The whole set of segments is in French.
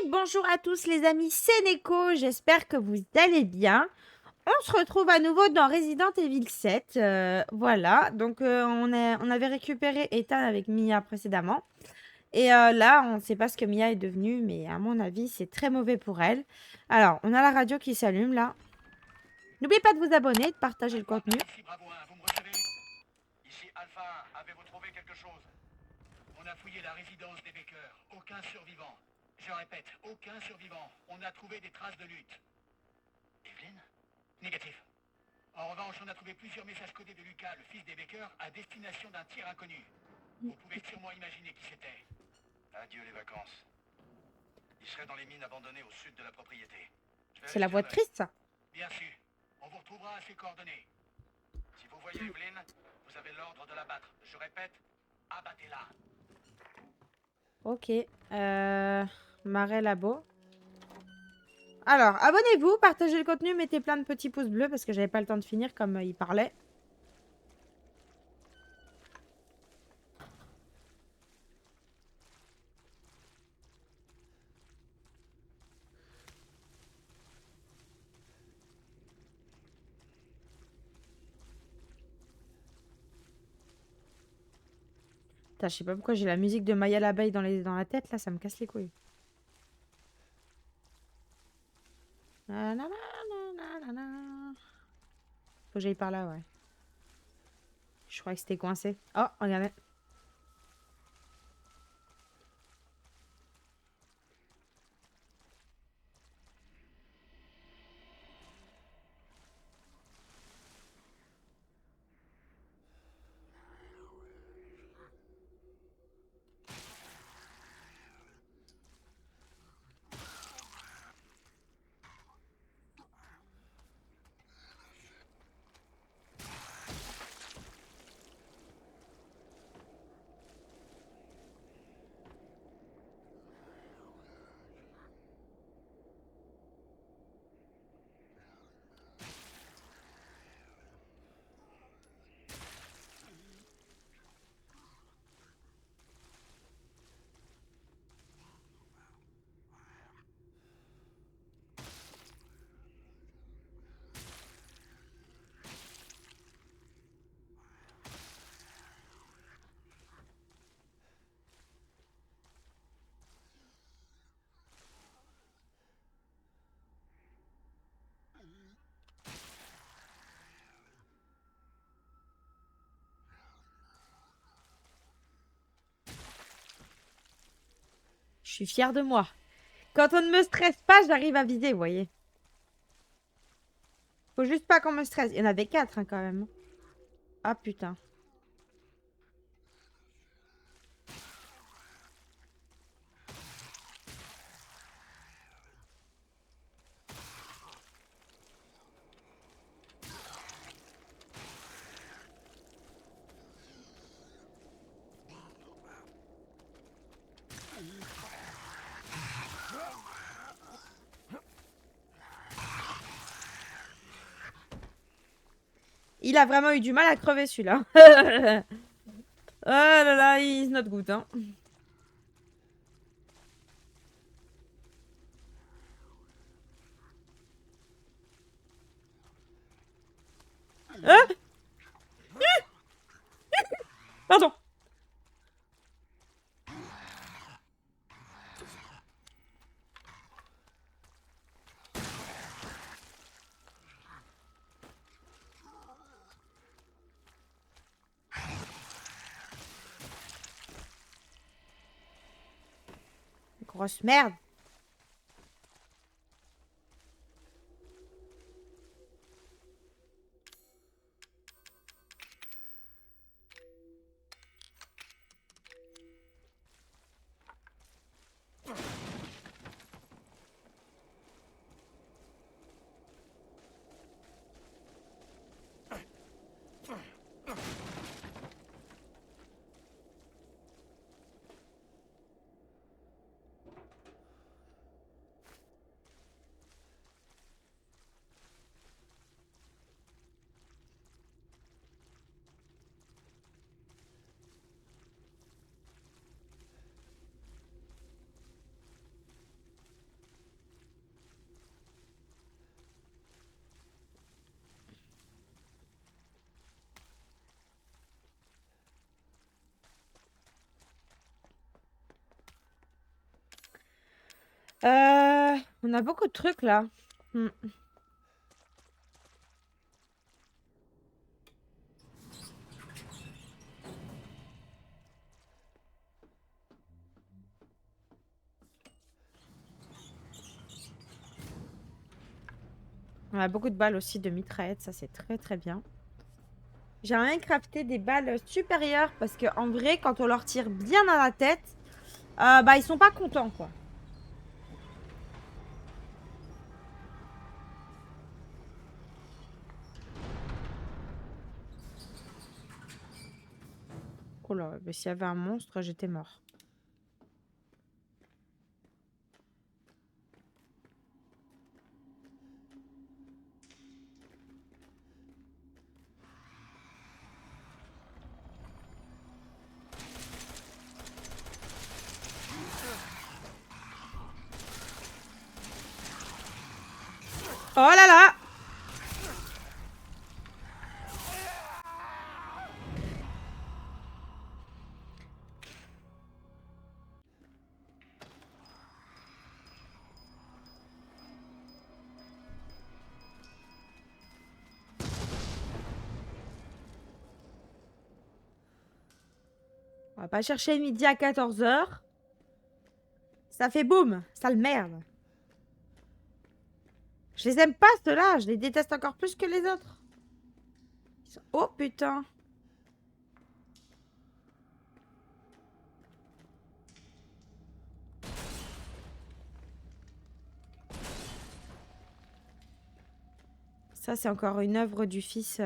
Bonjour à tous les amis, c'est Neko, j'espère que vous allez bien. On se retrouve à nouveau dans Resident Evil 7. Voilà, donc on avait récupéré Ethan avec Mia précédemment. Et là, on ne sait pas ce que Mia est devenue, mais à mon avis, c'est très mauvais pour elle. Alors, on a la radio qui s'allume là. N'oubliez pas de vous abonner, de partager le contenu. Ici Bravo 1, vous me recevez? Ici Alpha 1, avez-vous trouvé quelque chose? On a fouillé la résidence des Baker. Aucun survivant. Je répète, aucun survivant. On a trouvé des traces de lutte. Evelyn? Négatif. En revanche, on a trouvé plusieurs messages codés de Lucas, le fils des Baker, à destination d'un tir inconnu. Vous pouvez sûrement imaginer qui c'était. Adieu les vacances. Il serait dans les mines abandonnées au sud de la propriété. C'est la voix triste, ça. Bien sûr. On vous retrouvera à ses coordonnées. Si vous voyez Evelyn, vous avez l'ordre de la battre. Je répète, abattez-la. Ok. Marais Labo. Alors, abonnez-vous, partagez le contenu, mettez plein de petits pouces bleus parce que j'avais pas le temps de finir comme il parlait. Putain, je sais pas pourquoi j'ai la musique de Maya l'abeille dans la tête, là, ça me casse les couilles. Faut que j'aille par là, ouais. Je croyais que c'était coincé. Oh, regardez. Je suis fière de moi. Quand on ne me stresse pas, j'arrive à viser, vous voyez. Faut juste pas qu'on me stresse. Il y en avait 4 hein, quand même. Ah putain. Il a vraiment eu du mal à crever celui-là. Oh là là, he's not good, hein. Hein. Pardon. Grosse merde. On a beaucoup de trucs là. Hmm. On a beaucoup de balles aussi de mitraillettes, ça c'est très très bien. J'aimerais bien crafter des balles supérieures parce que en vrai, quand on leur tire bien dans la tête, bah ils sont pas contents quoi. Oh là, mais s'il y avait un monstre, j'étais mort. Oh là là! On va pas chercher midi à 14 h. Ça fait boum, sale merde. Je les aime pas ceux-là, je les déteste encore plus que les autres. Oh putain. Ça c'est encore une œuvre du fils.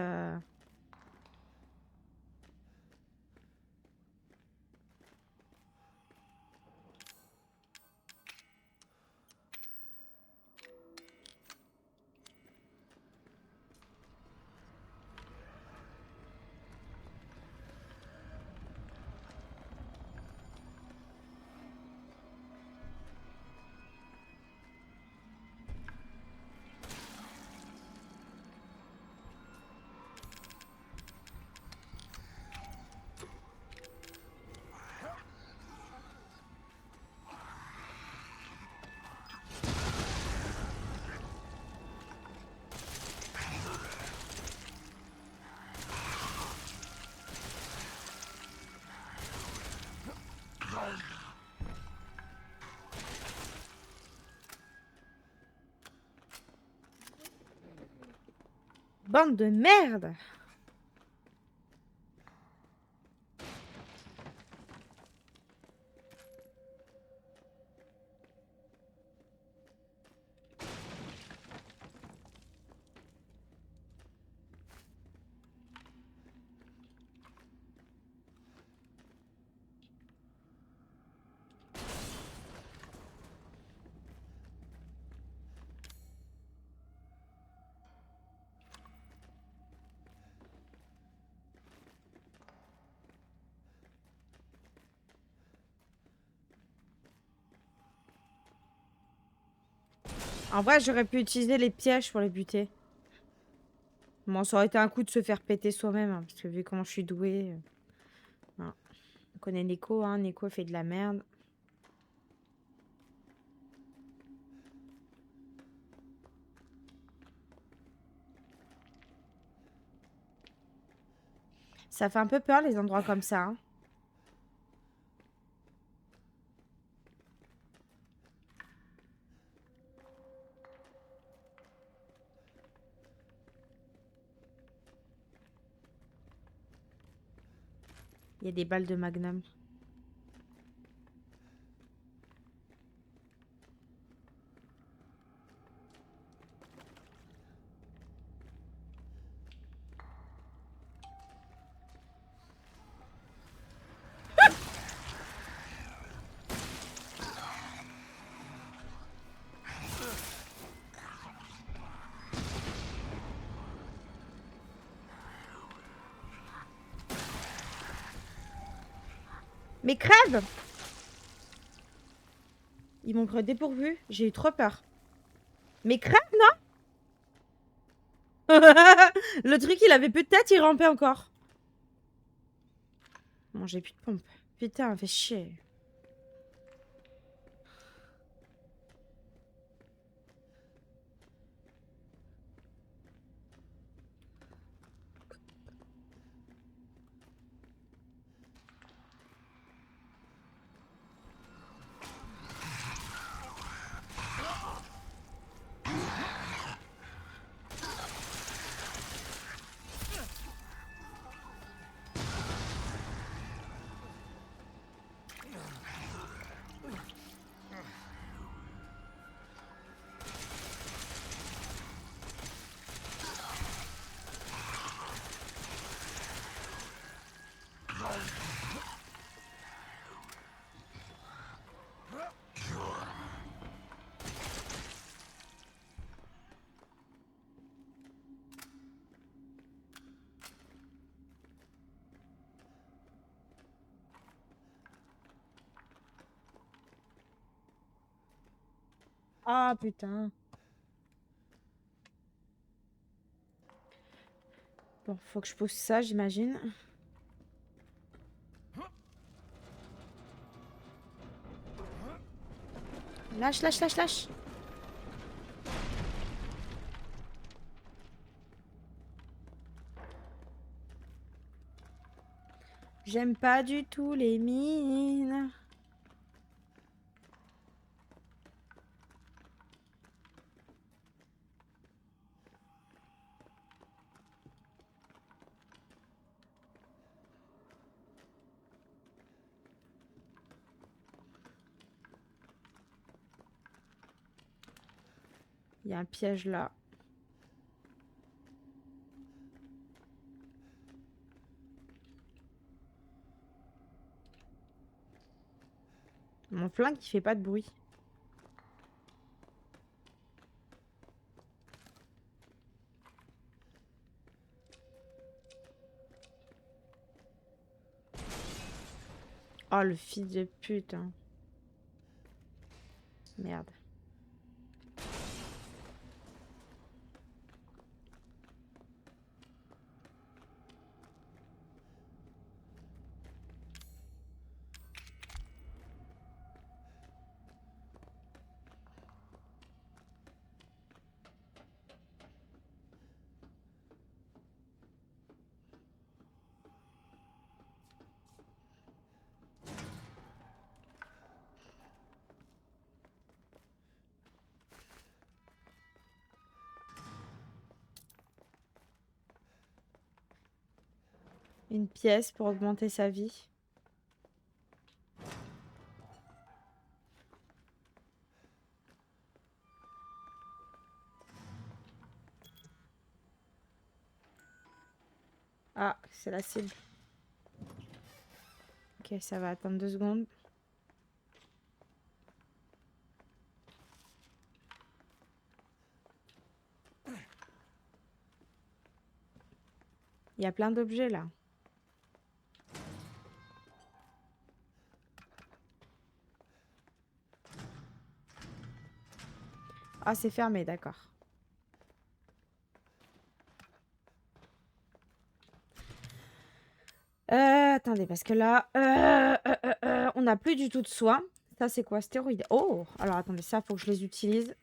Bande de merde. En vrai, j'aurais pu utiliser les pièges pour les buter. Bon, ça aurait été un coup de se faire péter soi-même, hein, parce que vu comment je suis douée. Voilà. On connaît Neko, hein. Neko fait de la merde. Ça fait un peu peur les endroits comme ça, hein. Il y a des balles de magnum. Mais crève! Ils m'ont pris dépourvu. J'ai eu trop peur. Mais crève, non? Le truc, il avait plus de tête, il rampait encore. Bon, j'ai plus de pompe. Putain, fait chier. Ah, putain. Bon, faut que je pose ça, j'imagine. Lâche, lâche, lâche, lâche. J'aime pas du tout les mines. Il y a un piège là. Mon flingue qui fait pas de bruit. Oh, le fils de pute. Hein. Merde. Une pièce pour augmenter sa vie. Ah, c'est la cible. Ok, ça va attendre 2 secondes. Il y a plein d'objets là. Ah, c'est fermé, d'accord. Attendez, parce que là, on n'a plus du tout de soins. Ça, c'est quoi? Stéroïdes. Oh! Alors, attendez, ça, faut que je les utilise.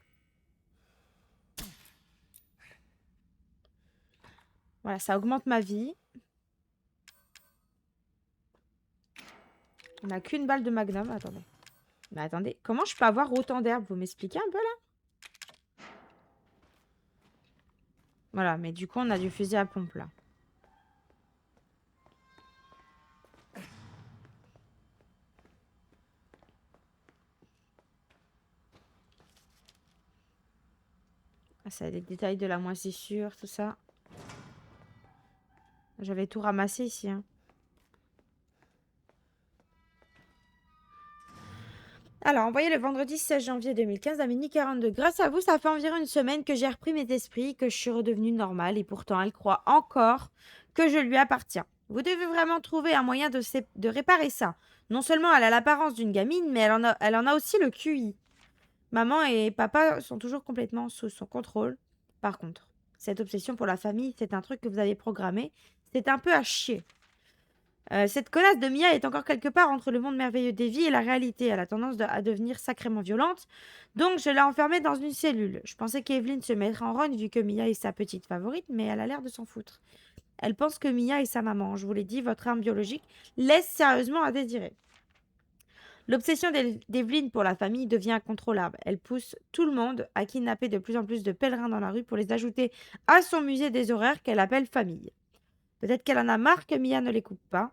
Voilà, ça augmente ma vie. On n'a qu'une balle de magnum. Attendez. Mais attendez, comment je peux avoir autant d'herbes? Vous m'expliquez un peu, là? Voilà, mais du coup, on a du fusil à pompe, là. Ah, ça a des détails de la moisissure, tout ça. J'avais tout ramassé ici, hein. Alors, envoyé le vendredi 16 janvier 2015 à minuit 42. Grâce à vous, ça fait environ une semaine que j'ai repris mes esprits, que je suis redevenue normale et pourtant elle croit encore que je lui appartiens. Vous devez vraiment trouver un moyen de réparer ça. Non seulement elle a l'apparence d'une gamine, mais elle en a aussi le QI. Maman et papa sont toujours complètement sous son contrôle. Par contre, cette obsession pour la famille, c'est un truc que vous avez programmé. C'est un peu à chier. Cette connasse de Mia est encore quelque part entre le monde merveilleux d'Evie et la réalité. Elle a tendance à devenir sacrément violente. Donc, je l'ai enfermée dans une cellule. Je pensais qu'Evelyn se mettrait en rogne vu que Mia est sa petite favorite, mais elle a l'air de s'en foutre. Elle pense que Mia est sa maman. Je vous l'ai dit, votre arme biologique laisse sérieusement à désirer. L'obsession d'Evelyn pour la famille devient incontrôlable. Elle pousse tout le monde à kidnapper de plus en plus de pèlerins dans la rue pour les ajouter à son musée des horreurs qu'elle appelle famille. Peut-être qu'elle en a marre que Mia ne l'écoute pas.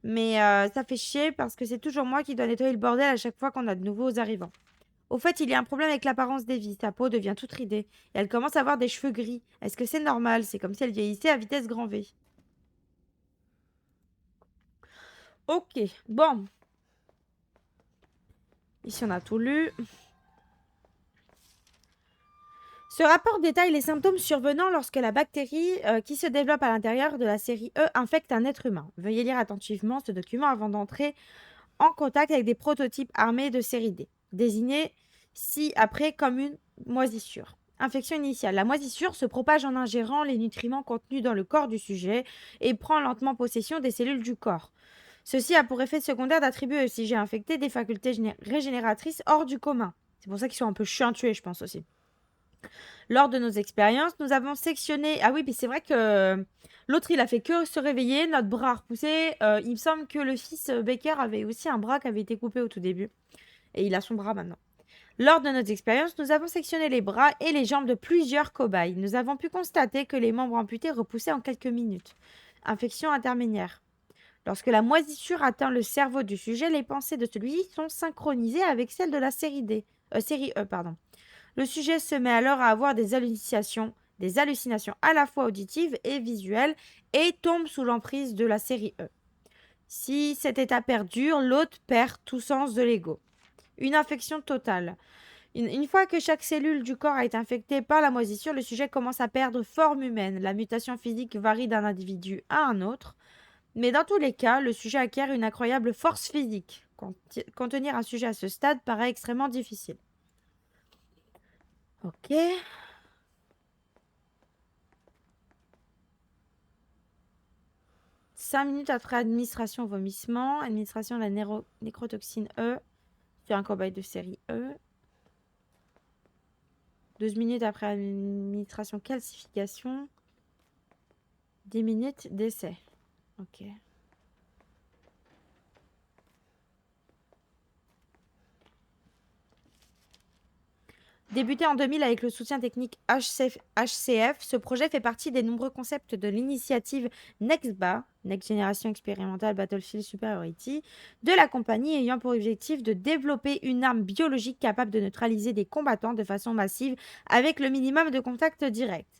Mais ça fait chier parce que c'est toujours moi qui dois nettoyer le bordel à chaque fois qu'on a de nouveaux arrivants. Au fait, il y a un problème avec l'apparence d'Evie. Sa peau devient toute ridée et elle commence à avoir des cheveux gris. Est-ce que c'est normal? C'est comme si elle vieillissait à vitesse grand V. Ok, bon. Ici, on a tout lu. Ce rapport détaille les symptômes survenant lorsque la bactérie qui se développe à l'intérieur de la série E infecte un être humain. Veuillez lire attentivement ce document avant d'entrer en contact avec des prototypes armés de série D. Désignez ci-après comme une moisissure. Infection initiale. La moisissure se propage en ingérant les nutriments contenus dans le corps du sujet et prend lentement possession des cellules du corps. Ceci a pour effet secondaire d'attribuer au sujet infecté des facultés régénératrices hors du commun. C'est pour ça qu'ils sont un peu chiants à tuer, je pense aussi. Lors de nos expériences, nous avons sectionné. Ah oui, mais c'est vrai que l'autre, il a fait que se réveiller, notre bras a repoussé. Il me semble que le fils Baker avait aussi un bras qui avait été coupé au tout début. Et il a son bras maintenant. Lors de notre expérience, nous avons sectionné les bras et les jambes de plusieurs cobayes. Nous avons pu constater que les membres amputés repoussaient en quelques minutes. Infection intermédiaire. Lorsque la moisissure atteint le cerveau du sujet, les pensées de celui-ci sont synchronisées avec celles de la série E. Le sujet se met alors à avoir des hallucinations à la fois auditives et visuelles et tombe sous l'emprise de la série E. Si cet état perdure, l'hôte perd tout sens de l'ego. Une infection totale. Une fois que chaque cellule du corps a été infectée par la moisissure, le sujet commence à perdre forme humaine. La mutation physique varie d'un individu à un autre, mais dans tous les cas, le sujet acquiert une incroyable force physique. Contenir un sujet à ce stade paraît extrêmement difficile. Ok. 5 minutes après administration vomissement, administration de la nécrotoxine E sur un cobaye de série E. 12 minutes après administration calcification. 10 minutes d'essai. Ok. Débuté en 2000 avec le soutien technique HCF, ce projet fait partie des nombreux concepts de l'initiative NextBA, Next Generation Experimental Battlefield Superiority, de la compagnie ayant pour objectif de développer une arme biologique capable de neutraliser des combattants de façon massive avec le minimum de contact direct.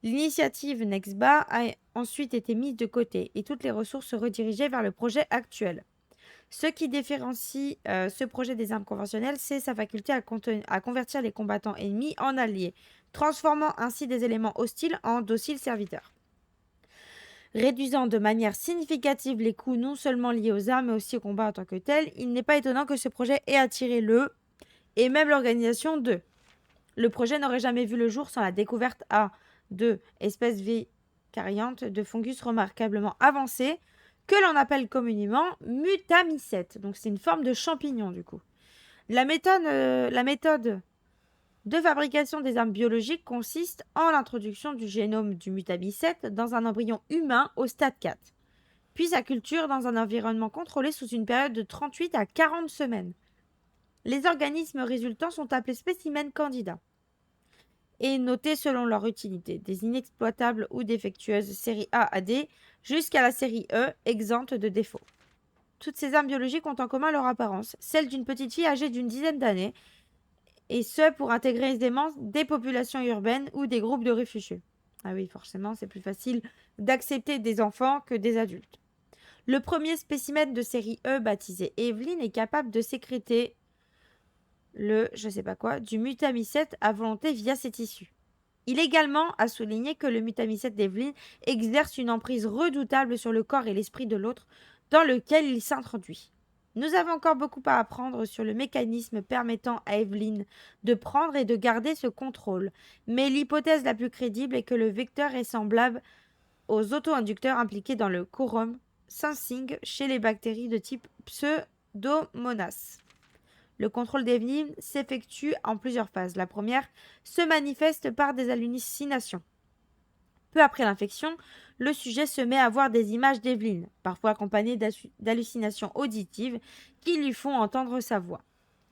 L'initiative NextBA a ensuite été mise de côté et toutes les ressources redirigées vers le projet actuel. Ce qui différencie ce projet des armes conventionnelles, c'est sa faculté à convertir les combattants ennemis en alliés, transformant ainsi des éléments hostiles en dociles serviteurs. Réduisant de manière significative les coûts non seulement liés aux armes, mais aussi au combat en tant que tel, il n'est pas étonnant que ce projet ait attiré et même l'organisation de. Le projet n'aurait jamais vu le jour sans la découverte de espèces vicariantes de fungus remarquablement avancées, que l'on appelle communément mutamycètes. Donc c'est une forme de champignon du coup. La méthode de fabrication des armes biologiques consiste en l'introduction du génome du mutamycète dans un embryon humain au stade 4, puis sa culture dans un environnement contrôlé sous une période de 38 à 40 semaines. Les organismes résultants sont appelés spécimens candidats et notés selon leur utilité, des inexploitables ou défectueuses série A à D jusqu'à la série E, exempte de défauts. Toutes ces armes biologiques ont en commun leur apparence, celle d'une petite fille âgée d'une dizaine d'années, et ce pour intégrer aisément des populations urbaines ou des groupes de réfugiés. Ah oui, forcément, c'est plus facile d'accepter des enfants que des adultes. Le premier spécimen de série E, baptisé Evelyn, est capable de sécréter du mutamycète à volonté via ses tissus. Il est également à souligner que le mutamycète d'Evelyn exerce une emprise redoutable sur le corps et l'esprit de l'autre dans lequel il s'introduit. Nous avons encore beaucoup à apprendre sur le mécanisme permettant à Evelyn de prendre et de garder ce contrôle, mais l'hypothèse la plus crédible est que le vecteur est semblable aux auto-inducteurs impliqués dans le quorum sensing chez les bactéries de type Pseudomonas. Le contrôle d'Evelyn s'effectue en plusieurs phases. La première se manifeste par des hallucinations. Peu après l'infection, le sujet se met à voir des images d'Evelyn, parfois accompagnées d'hallucinations auditives qui lui font entendre sa voix.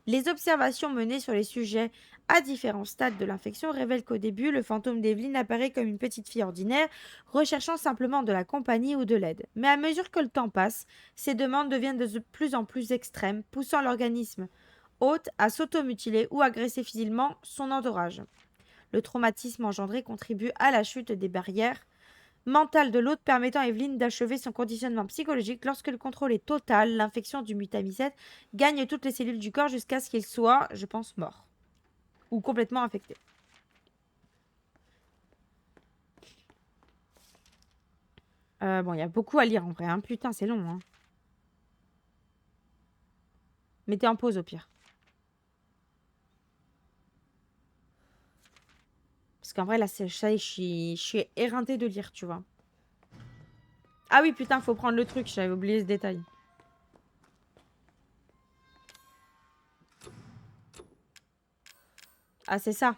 Les observations menées sur les sujets à différents stades de l'infection révèlent qu'au début, le fantôme d'Evelyn apparaît comme une petite fille ordinaire, recherchant simplement de la compagnie ou de l'aide. Mais à mesure que le temps passe, ces demandes deviennent de plus en plus extrêmes, poussant l'organisme hôte à s'automutiler ou agresser physiquement son entourage. Le traumatisme engendré contribue à la chute des barrières mentales de l'hôte, permettant à Evelyn d'achever son conditionnement psychologique. Lorsque le contrôle est total, l'infection du mutamycète gagne toutes les cellules du corps jusqu'à ce qu'il soit, je pense, mort ou complètement infecté. Bon, il y a beaucoup à lire en vrai. Hein. Putain, c'est long. Hein. Mettez en pause au pire. Parce qu'en vrai, là, ça y est, je suis éreintée de lire, tu vois. Ah oui, putain, faut prendre le truc. J'avais oublié ce détail. Ah, c'est ça.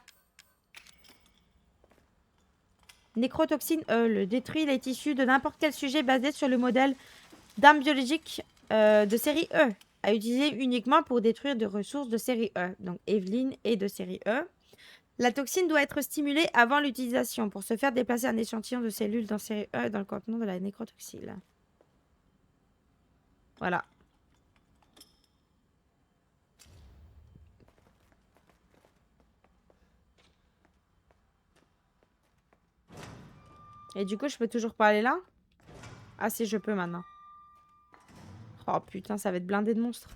Nécrotoxine E. Le détruit les tissus de n'importe quel sujet basé sur le modèle d'armes biologiques de série E. À utiliser uniquement pour détruire des ressources de série E. Donc, Evelyn est de série E. La toxine doit être stimulée avant l'utilisation pour se faire déplacer un échantillon de cellules dans série E dans le contenant de la nécrotoxine. Voilà. Et du coup, je peux toujours pas aller là? Ah si, je peux maintenant. Oh putain, ça va être blindé de monstres.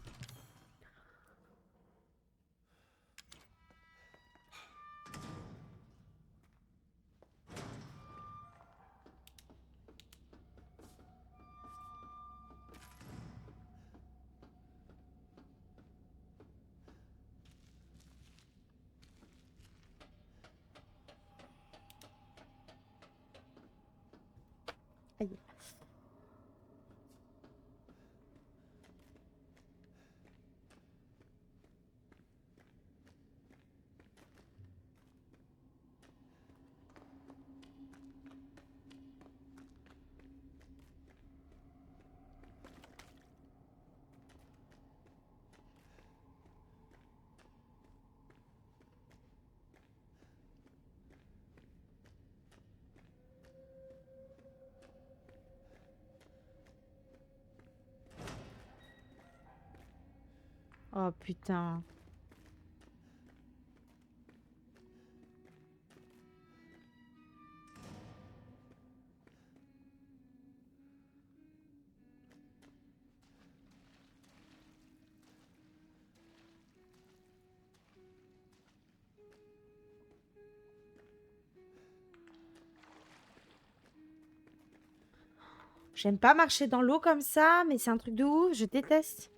Aïe. Oh putain. J'aime pas marcher dans l'eau comme ça, mais c'est un truc de ouf, je déteste.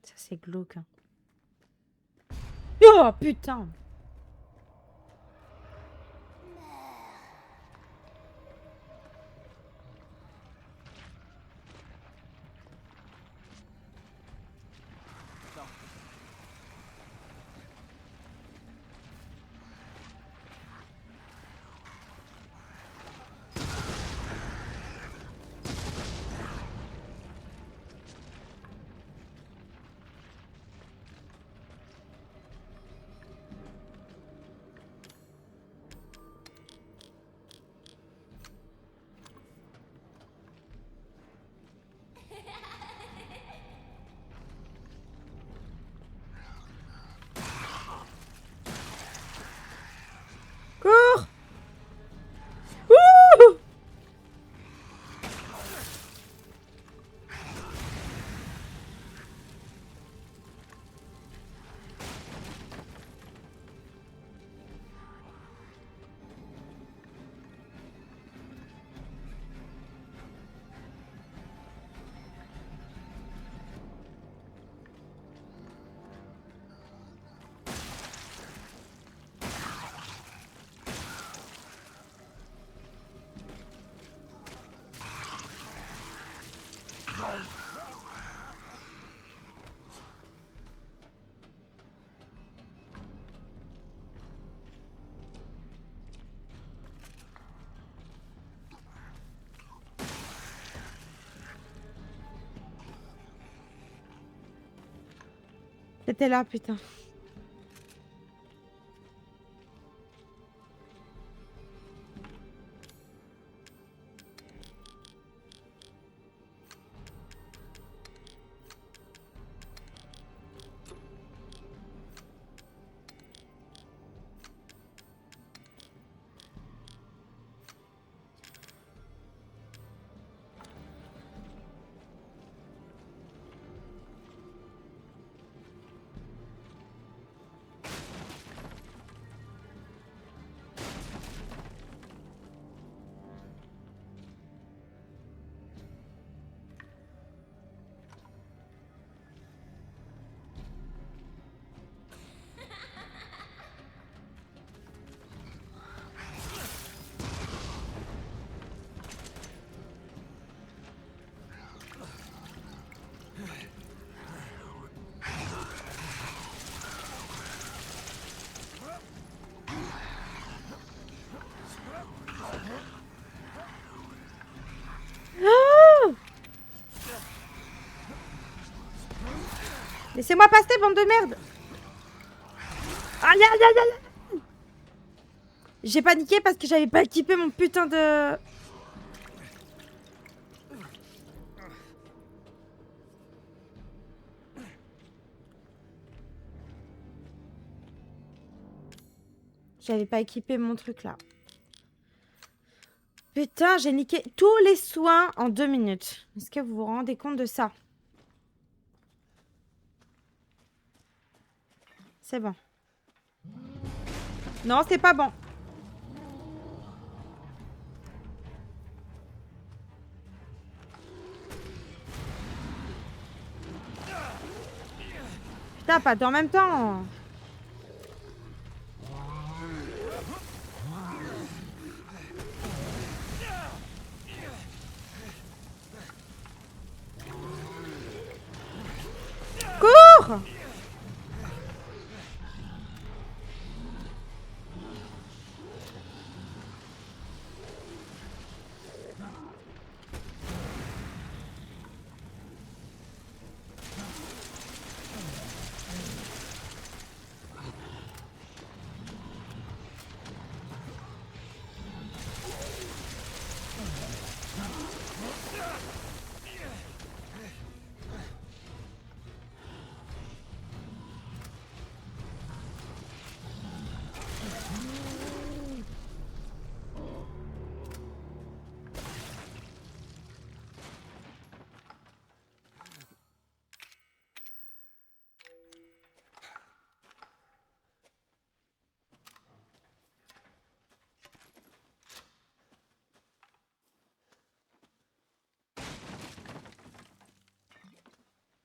Ça, c'est glauque. Hein. Oh putain. Cours. Ouh. C'était là, putain. Laissez-moi passer, bande de merde. Aïe, aïe, aïe, aïe. J'ai paniqué parce que j'avais pas équipé mon putain de... J'avais pas équipé mon truc là. Putain, j'ai niqué tous les soins en 2 minutes. Est-ce que vous vous rendez compte de ça? C'est bon. Non, c'est pas bon. Putain, pas en même temps. Cours!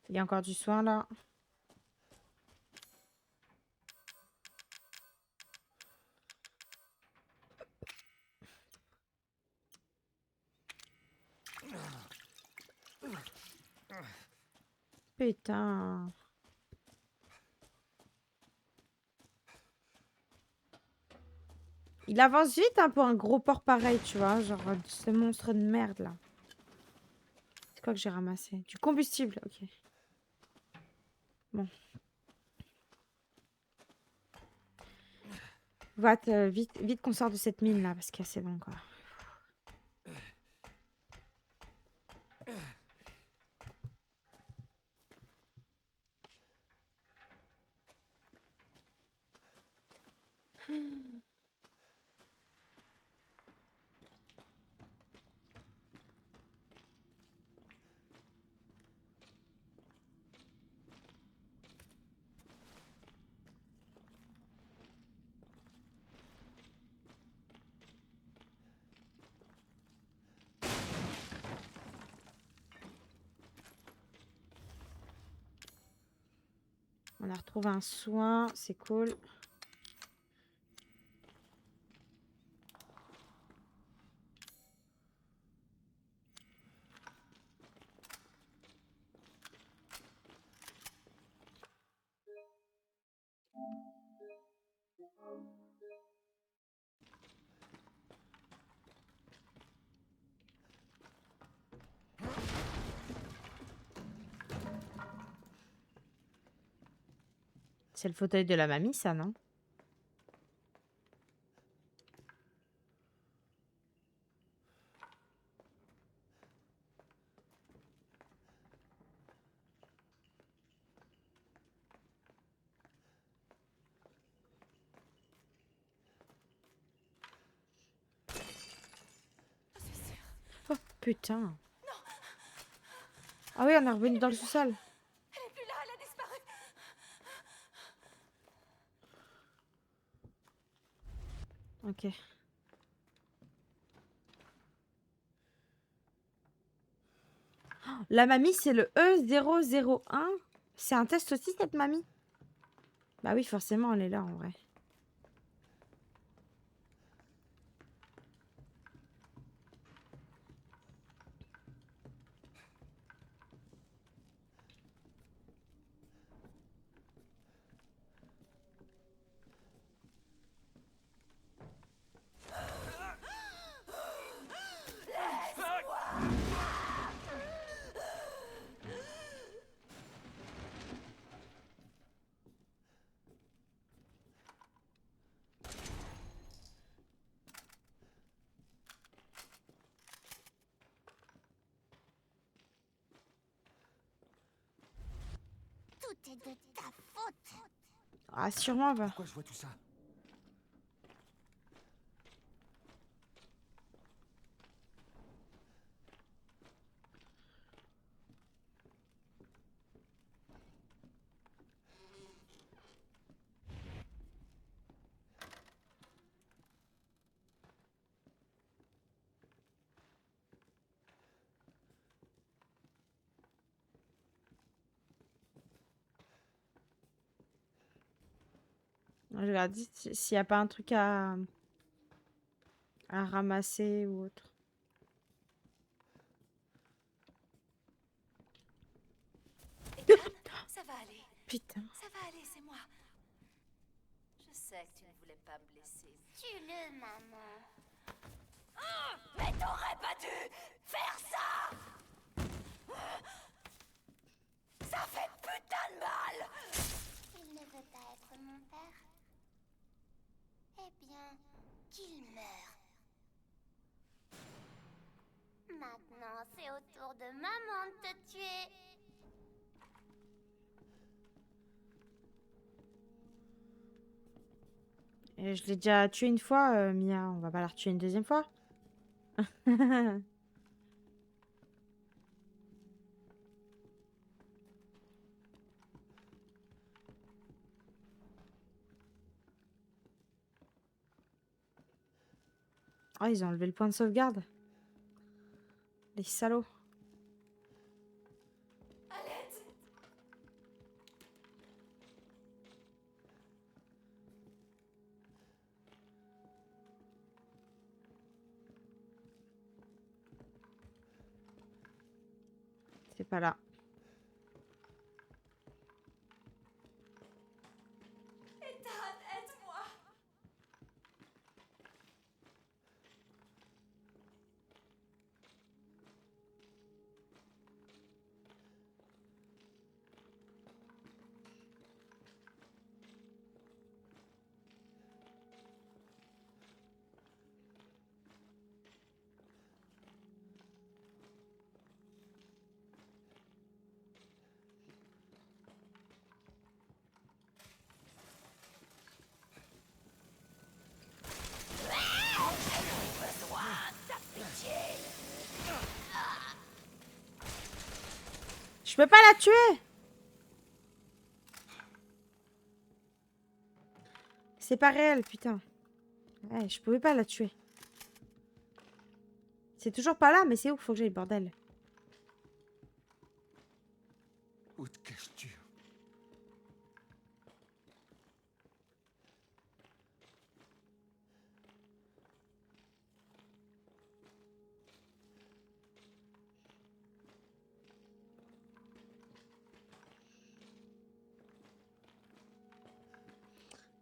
Il y a encore du soin là. Putain. Il avance vite hein, pour un gros porc pareil, tu vois. Genre ce monstre de merde là. C'est quoi que j'ai ramassé? Du combustible, ok. Bon. Vite, vite qu'on sort de cette mine là, parce que c'est bon quoi. On a retrouvé un soin, c'est cool. C'est le fauteuil de la mamie, ça, non? Oh, putain. Ah oui, on est revenu dans le sous-sol. Elle est plus là, elle a disparu. Ok. Oh, la mamie, c'est le E001. C'est un test aussi, cette mamie? Bah oui, forcément, elle est là, en vrai. est de ta faute. Ah, sûrement pas. Pourquoi je vois tout ça? Je regarde s'il n'y a pas un truc à ramasser ou autre. Ethan, ça va aller. Putain. Ça va aller, c'est moi. Je sais que tu ne voulais pas me blesser. Tue-le, maman. Mais t'aurais pas dû faire ça. Ça fait putain de mal. Il ne veut pas être mon père. Eh bien, qu'il meure. Maintenant, c'est au tour de maman de te tuer. Et je l'ai déjà tué une fois, Mia. On va pas la retuer une deuxième fois. Oh, ils ont enlevé le point de sauvegarde. Les salauds. C'est pas là. Ethan, aide-moi. Je peux pas la tuer. C'est pas réel, putain. Ouais, je pouvais pas la tuer. C'est toujours pas là, mais c'est où qu'il faut que j'aille, bordel. Où te caches-tu?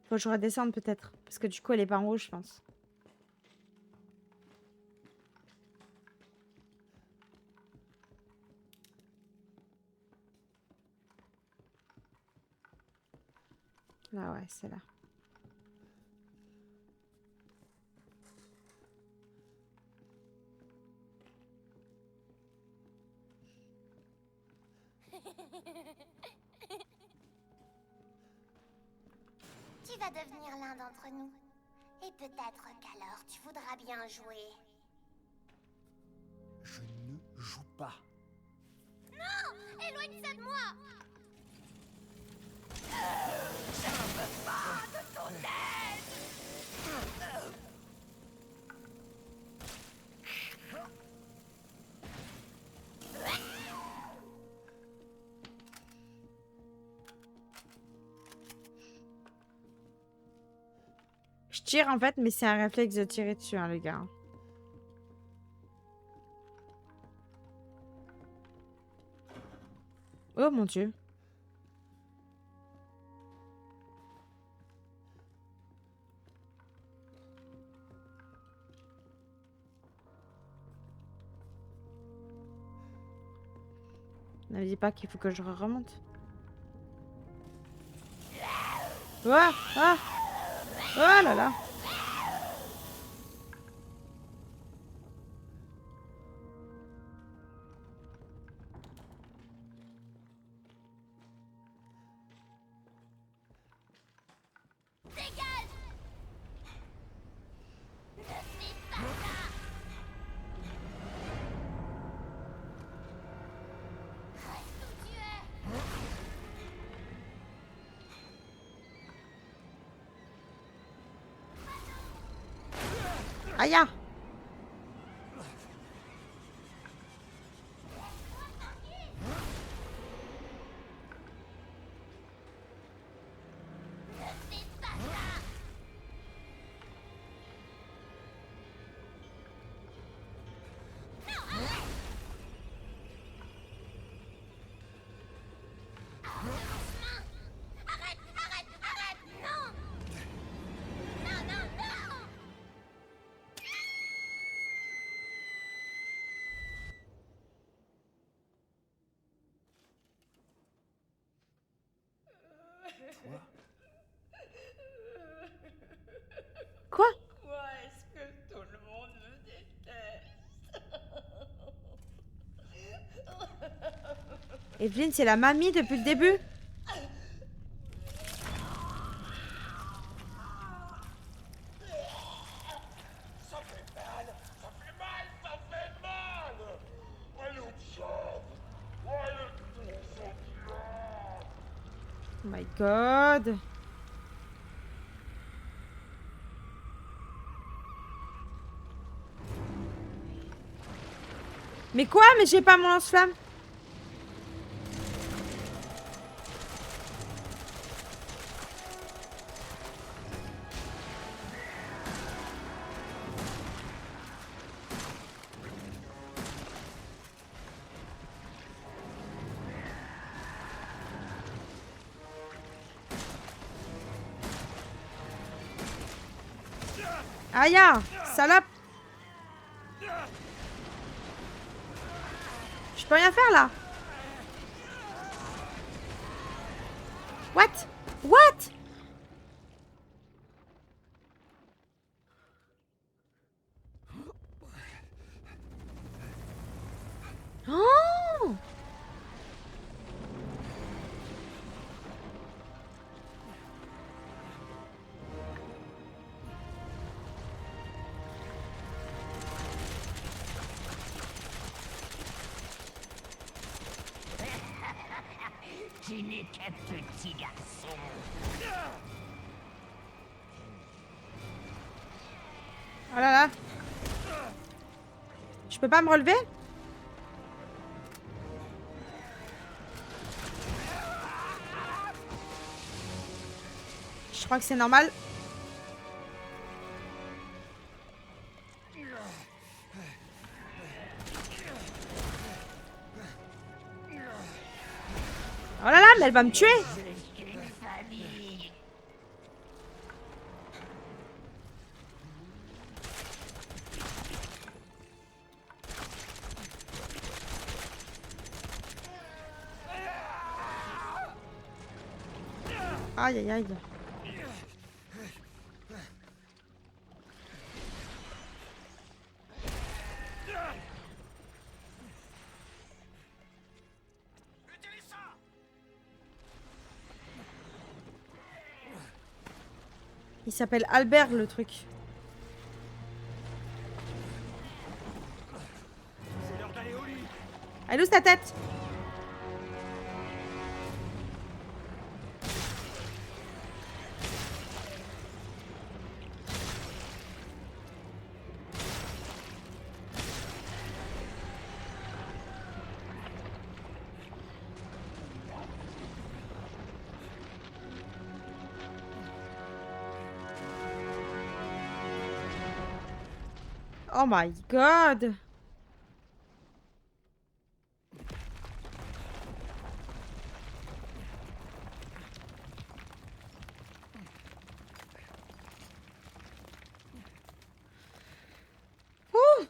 Faut que je redescende peut-être. Parce que du coup, elle est pas en haut, je pense. Là, ouais, c'est là. Tu vas devenir l'un d'entre nous. Et peut-être qu'alors tu voudras bien jouer. Je ne joue pas. Éloigne ça de moi! Je tire en fait, mais c'est un réflexe de tirer dessus, hein, les gars. Oh mon dieu. Ne me dis pas qu'il faut que je remonte. Ah, ah, oh là là. Aïe ah. Toi? Quoi? Pourquoi est-ce que tout le monde me déteste? Evelyne, c'est la mamie depuis le début? Ça fait mal, ça fait mal, ça fait mal. Allez au diable. Allez tous au diable. Oh my god. Mais quoi? Mais j'ai pas mon lance-flamme. Aïe, salope. Je peux rien faire là. What? What? Oh! Tu n'es qu'un petit garçon. Oh là là. Je peux pas me relever? Je crois que c'est normal. Oh là là, mais elle va me tuer. Aïe aïe aïe. Il s'appelle Albert le truc. C'est l'heure d'aller au lit. Elle est où sa tête? Oh my god. Ouh.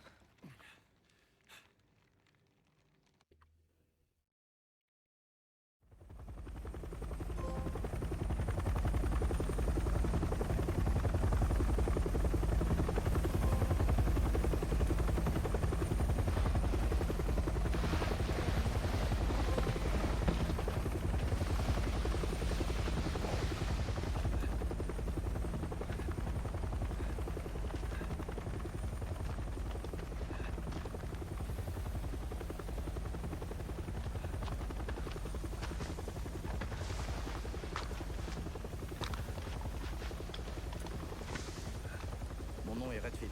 Mon nom est Redfield.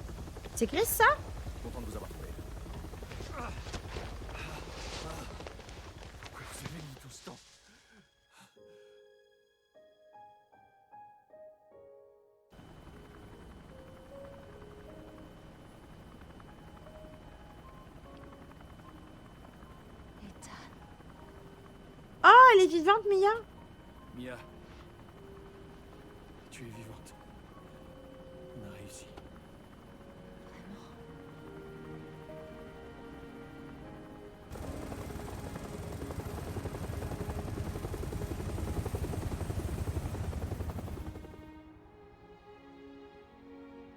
C'est Chris, ça? Content de vous avoir trouvé. Pourquoi vous avez mis tout ce temps? Ethan, Oh, elle est vivante, Mia. Mia, tu es vivante. On a réussi. vraiment?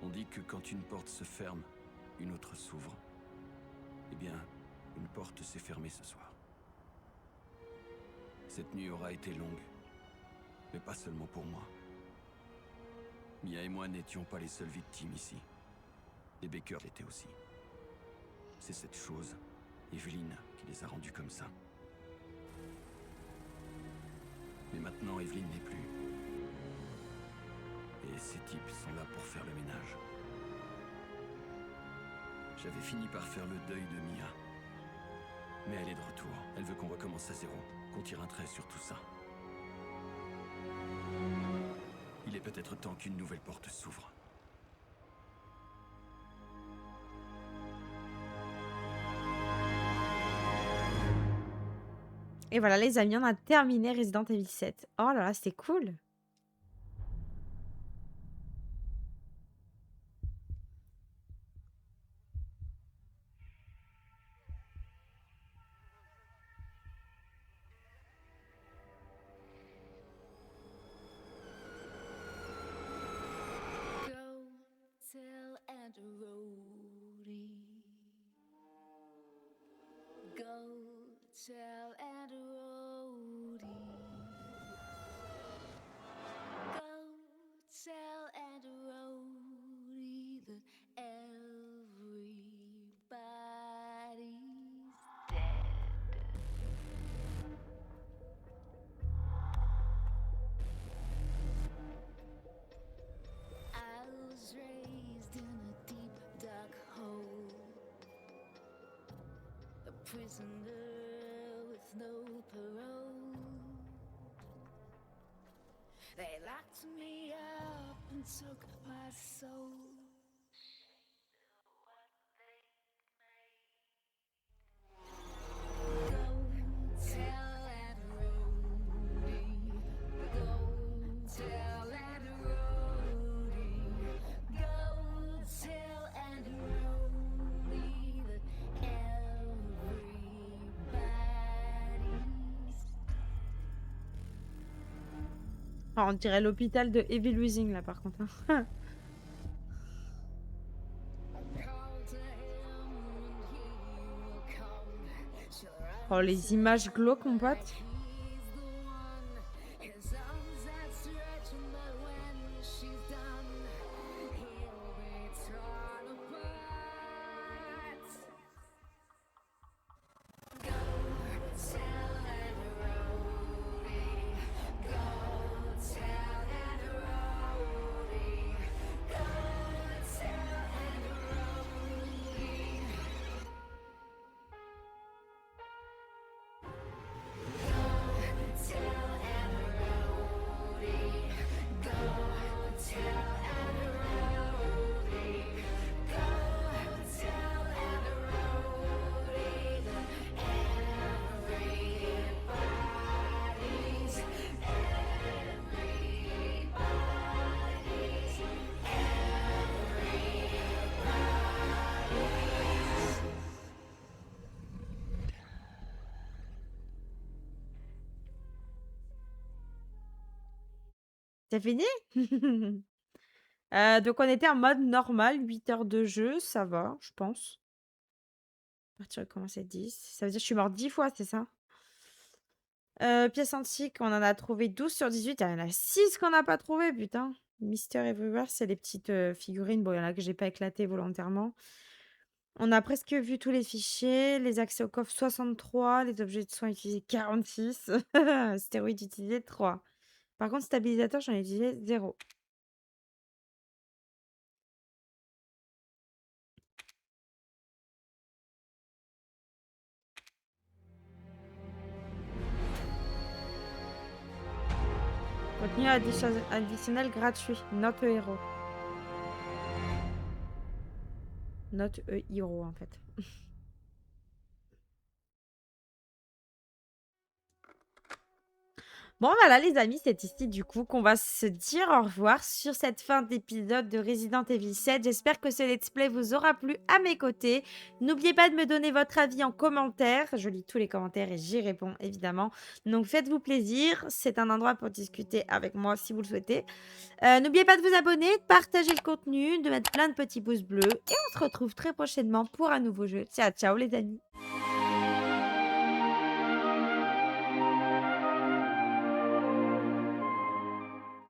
On dit que quand une porte se ferme, une autre s'ouvre. Eh bien, une porte s'est fermée ce soir. Cette nuit aura été longue, mais pas seulement pour moi. Mia et moi n'étions pas les seules victimes ici. Les Baker l'étaient aussi. C'est cette chose, Evelyn, qui les a rendus comme ça. Mais maintenant, Evelyn n'est plus. Et ces types sont là pour faire le ménage. J'avais fini par faire le deuil de Mia. Mais elle est de retour. Elle veut qu'on recommence à zéro, qu'on tire un trait sur tout ça. Il est peut-être temps qu'une nouvelle porte s'ouvre. Et voilà, les amis, on a terminé Resident Evil 7. Oh là là, c'était cool. Go tell Aunt Rhody. Go tell Aunt Rhody. Go tell Aunt Rhody that everybody's dead. I was raised in a deep dark hole, a prisoner with no parole. They locked me up and took my soul. Go tell Aunt Rhody. Go tell Aunt Rhody. Go tell Aunt Rhody that everybody's. Oh, on dirait l'hôpital de Evil Within, là, par contre. Hein. Call to him and he will come. Sure, Oh, les images glauques, mon pote. he's the one. His arms outstretched, but when she's done, he'll be torn apart. Go tell Aunt Rhody. Go tell Aunt Rhody. Go tell Aunt Rhody. C'est fini? Donc on était en mode normal, 8 heures de jeu, ça va, je pense. À partir de commencer 10. Ça veut dire que je suis morte 10 fois, c'est ça? Pièces antiques, on en a trouvé 12 sur 18. Il y en a 6 qu'on n'a pas trouvé, putain. Mister Everywhere, c'est les petites figurines. Bon, il y en a que j'ai pas éclaté volontairement. On a presque vu tous les fichiers. Les accès au coffre 63. Les objets de soins utilisés 46. Stéroïdes utilisés 3. Par contre, stabilisateur, j'en ai utilisé 0. Contenu additionnel gratuit. Not a hero. Not a hero en fait. Bon voilà les amis, c'est ici du coup qu'on va se dire au revoir sur cette fin d'épisode de Resident Evil 7. J'espère que ce let's play vous aura plu à mes côtés. N'oubliez pas de me donner votre avis en commentaire. Je lis tous les commentaires et j'y réponds évidemment. Donc faites-vous plaisir, c'est un endroit pour discuter avec moi si vous le souhaitez. N'oubliez pas de vous abonner, de partager le contenu, de mettre plein de petits pouces bleus. Et on se retrouve très prochainement pour un nouveau jeu. Ciao ciao les amis.